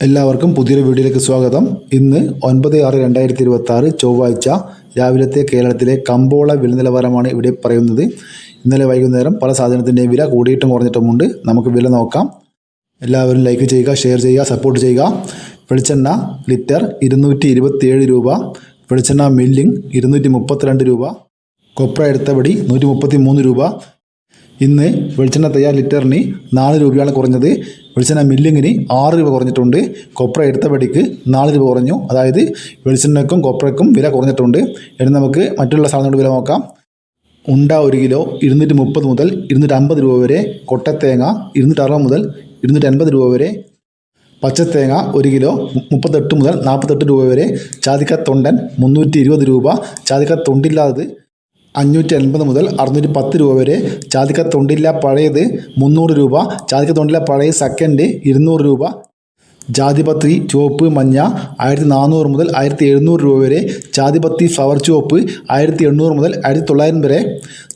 എല്ലാവർക്കും പുതിയൊരു വീഡിയോയിലേക്ക് സ്വാഗതം. ഇന്ന് 9/6/2026 ചൊവ്വാഴ്ച രാവിലത്തെ കേരളത്തിലെ കമ്പോള വില നിലവാരമാണ് ഇവിടെ പറയുന്നത്. ഇന്നലെ വൈകുന്നേരം പല സാധനത്തിൻ്റെയും വില കൂടിയിട്ടും കുറഞ്ഞിട്ടുമുണ്ട്. നമുക്ക് വില നോക്കാം. എല്ലാവരും ലൈക്ക് ചെയ്യുക, ഷെയർ ചെയ്യുക, സപ്പോർട്ട് ചെയ്യുക. വെളിച്ചെണ്ണ ലിറ്റർ 227 രൂപ, വെളിച്ചെണ്ണ മില്ലിംഗ് 232 രൂപ, കൊപ്ര എടുത്തപടി 133 രൂപ. ഇന്ന് വെളിച്ചെണ്ണ തയ്യാർ ലിറ്ററിന് 4 രൂപയാണ് കുറഞ്ഞത്. വെളിച്ചെണ്ണ മില്ലിങ്ങിന് 6 രൂപ കുറഞ്ഞിട്ടുണ്ട്. കൊപ്ര എടുത്തപടിക്ക് 4 രൂപ കുറഞ്ഞു. അതായത് വെളിച്ചെണ്ണയ്ക്കും കൊപ്രയ്ക്കും വില കുറഞ്ഞിട്ടുണ്ട്. ഇനി നമുക്ക് മറ്റുള്ള സാധനങ്ങളുടെ വില നോക്കാം. ഉണ്ട 1 കിലോ 230 മുതൽ 250 രൂപ വരെ. കൊട്ടത്തേങ്ങ 260 മുതൽ 280 രൂപ വരെ. പച്ചത്തേങ്ങ 1 കിലോ 38 മുതൽ 48 രൂപ വരെ. ചാതിക്കത്തൊണ്ടൻ 320 രൂപ. ചാതിക്കത്തൊണ്ടില്ലാത്തത് 580 മുതൽ 610 രൂപ വരെ. ചാതിക്കത്തൊണ്ടില്ല പഴയത് 300 രൂപ. ചാതിക്കത്തൊണ്ടില്ല പഴയ സെക്കൻഡ് 200 രൂപ. ജാതിപത്രി ചുവപ്പ് മഞ്ഞ 1400 മുതൽ 1700 രൂപ വരെ. ജാതിപത്രി ഫ്ലവർ ചുവപ്പ് 1800 മുതൽ 1900 വരെ.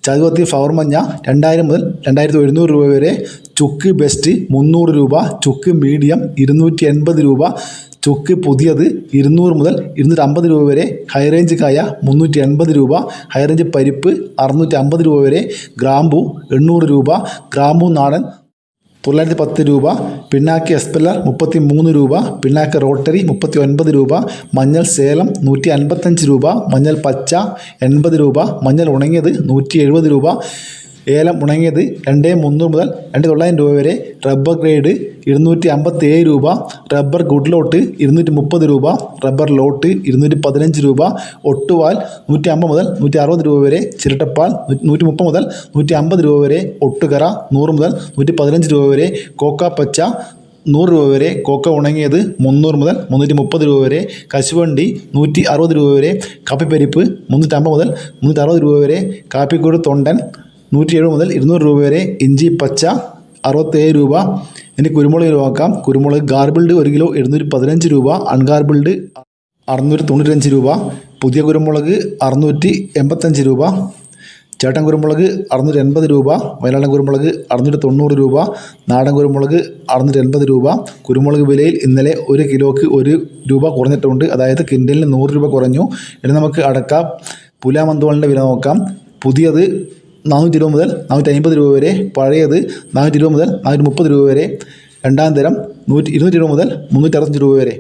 ജാതിപത്രി ഫ്ലവർ മഞ്ഞ 2000 മുതൽ 2700 രൂപ വരെ. ചുക്ക് ബെസ്റ്റ് 300 രൂപ. ചുക്ക് മീഡിയം 280 രൂപ. ചുക്ക് പുതിയത് 200 മുതൽ 250 രൂപ വരെ. ഹൈറേഞ്ച് കായ 380 രൂപ. ഹൈറേഞ്ച് പരിപ്പ് 650 രൂപ വരെ. ഗ്രാമ്പു 800 രൂപ. ഗ്രാമ്പു നാടൻ 910 രൂപ. പിണ്ണാക്ക് എസ്പെല്ലർ 33 രൂപ. പിണ്ണാക്ക് റോട്ടറി 39 രൂപ. മഞ്ഞൾ സേലം 155 രൂപ. മഞ്ഞൾ പച്ച 80 രൂപ. മഞ്ഞൾ ഉണങ്ങിയത് 170 രൂപ. ഏലം ഉണങ്ങിയത് 2300 മുതൽ 2900 രൂപ വരെ. റബ്ബർ ഗ്രേഡ് 257 രൂപ. റബ്ബർ ഗുഡ് ലോട്ട് 230 രൂപ. റബ്ബർ ലോട്ട് 215 രൂപ. ഒട്ടുപാൽ 150 മുതൽ 160 രൂപ വരെ. ചിരട്ടപ്പാൽ 130 മുതൽ 150 രൂപ വരെ. ഒട്ടുകറ 100 മുതൽ 115 രൂപ വരെ. കോക്ക പച്ച 100 രൂപ വരെ. കോക്ക ഉണങ്ങിയത് 300 മുതൽ 330 രൂപ വരെ. കശുവണ്ടി 160 രൂപ വരെ. കാപ്പിപ്പരിപ്പ് 350 മുതൽ 360 രൂപ വരെ. കാപ്പിക്കൂട് തൊണ്ടൻ 170 മുതൽ 200 രൂപ വരെ. ഇഞ്ചി പച്ച 67 രൂപ. ഇനി കുരുമുളക് നോക്കാം. കുരുമുളക് ഗാർബിൾഡ് 1 കിലോ 715 രൂപ. അൺഗാർബിൾഡ് 695 രൂപ. പുതിയ കുരുമുളക് 685 രൂപ. ചേട്ടൻ കുരുമുളക് 680 രൂപ. മലയാളം കുരുമുളക് 690 രൂപ. നാടൻ കുരുമുളക് 680 രൂപ. കുരുമുളക് വിലയിൽ ഇന്നലെ 1 കിലോക്ക് 1 രൂപ കുറഞ്ഞിട്ടുണ്ട്. അതായത് കിൻഡലിന് 100 രൂപ കുറഞ്ഞു. ഇനി നമുക്ക് അടക്ക പുലാമന്തോളിൻ്റെ വില നോക്കാം. പുതിയത് 420 മുതൽ 450 രൂപ വരെ. പഴയത് 420 മുതൽ 430 രൂപ വരെ. രണ്ടാം തരം 220 മുതൽ 365 രൂപ വരെ.